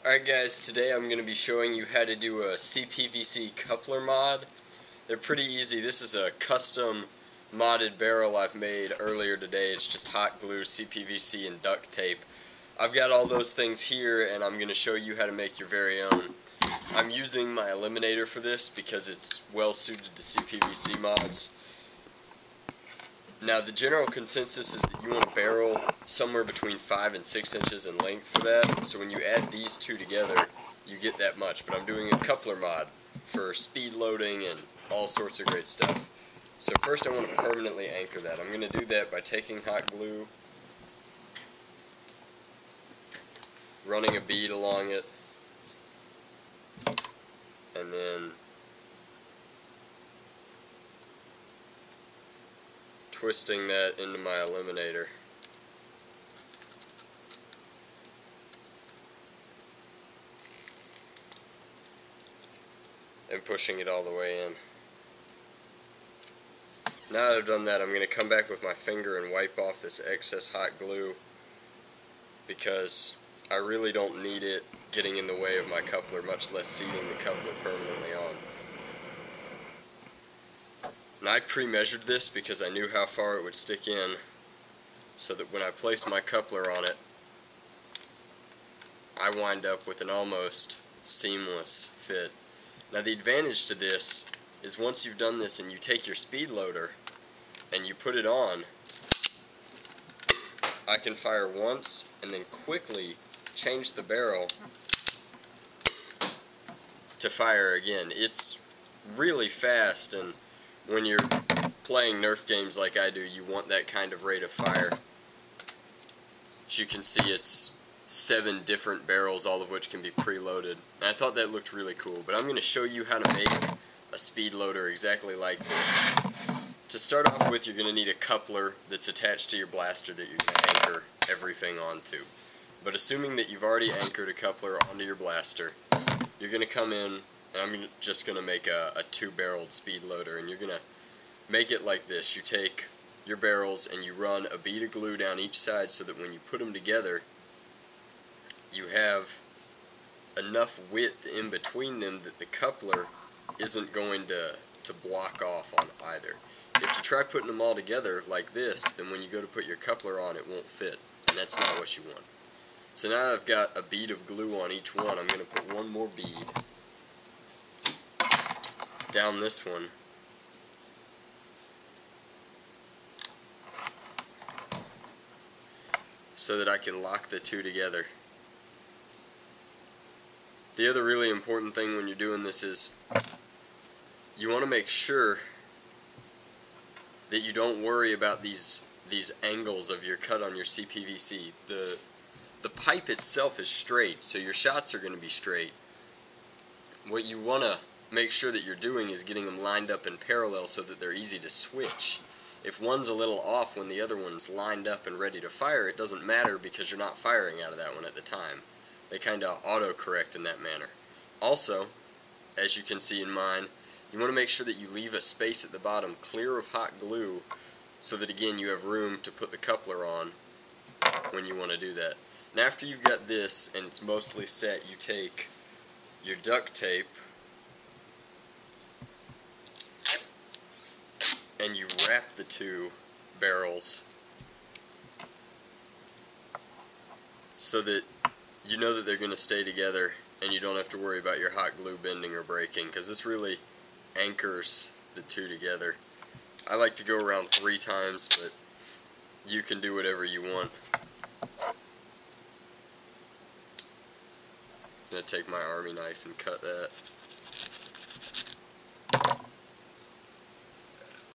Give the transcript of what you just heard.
Alright guys, today I'm going to be showing you how to do a CPVC coupler mod. They're pretty easy. This is a custom modded barrel I've made earlier today. It's just hot glue, CPVC, and duct tape. I've got all those things here and I'm going to show you how to make your very own. I'm using my eliminator for this because it's well suited to CPVC mods. Now the general consensus is that you want a barrel somewhere between 5 and 6 inches in length for that, so when you add these two together you get that much, but I'm doing a coupler mod for speed loading and all sorts of great stuff. So first I want to permanently anchor that. I'm going to do that by taking hot glue, running a bead along it, and then twisting that into my eliminator. And pushing it all the way in. Now that I've done that, I'm going to come back with my finger and wipe off this excess hot glue because I really don't need it getting in the way of my coupler, much less seating the coupler permanently on. And I pre-measured this because I knew how far it would stick in, so that when I place my coupler on it, I wind up with an almost seamless fit. Now the advantage to this is once you've done this and you take your Speedloader and you put it on, I can fire once and then quickly change the barrel to fire again. It's really fast, and when you're playing Nerf games like I do, you want that kind of rate of fire. As you can see, it's 7 different barrels, all of which can be preloaded. And I thought that looked really cool, but I'm going to show you how to make a Speedloader exactly like this. To start off with, you're going to need a coupler that's attached to your blaster that you're going to anchor everything onto. But assuming that you've already anchored a coupler onto your blaster, you're going to come in, and I'm just going to make a 2-barreled Speedloader, and you're going to make it like this. You take your barrels and you run a bead of glue down each side so that when you put them together, you have enough width in between them that the coupler isn't going to block off on either. If you try putting them all together like this, then when you go to put your coupler on, it won't fit, and that's not what you want. So now I've got a bead of glue on each one. I'm going to put one more bead down this one, so that I can lock the two together. The other really important thing when you're doing this is you want to make sure that you don't worry about these angles of your cut on your CPVC. The pipe itself is straight, so your shots are going to be straight. What you want to make sure that you're doing is getting them lined up in parallel so that they're easy to switch. If one's a little off when the other one's lined up and ready to fire, it doesn't matter because you're not firing out of that one at the time. They kind of auto-correct in that manner. Also, as you can see in mine, you want to make sure that you leave a space at the bottom clear of hot glue so that again you have room to put the coupler on when you want to do that. And after you've got this and it's mostly set, you take your duct tape and you wrap the 2 barrels so that you know that they're going to stay together and you don't have to worry about your hot glue bending or breaking, because this really anchors the 2 together. I like to go around 3 times, but you can do whatever you want. I'm going to take my army knife and cut that.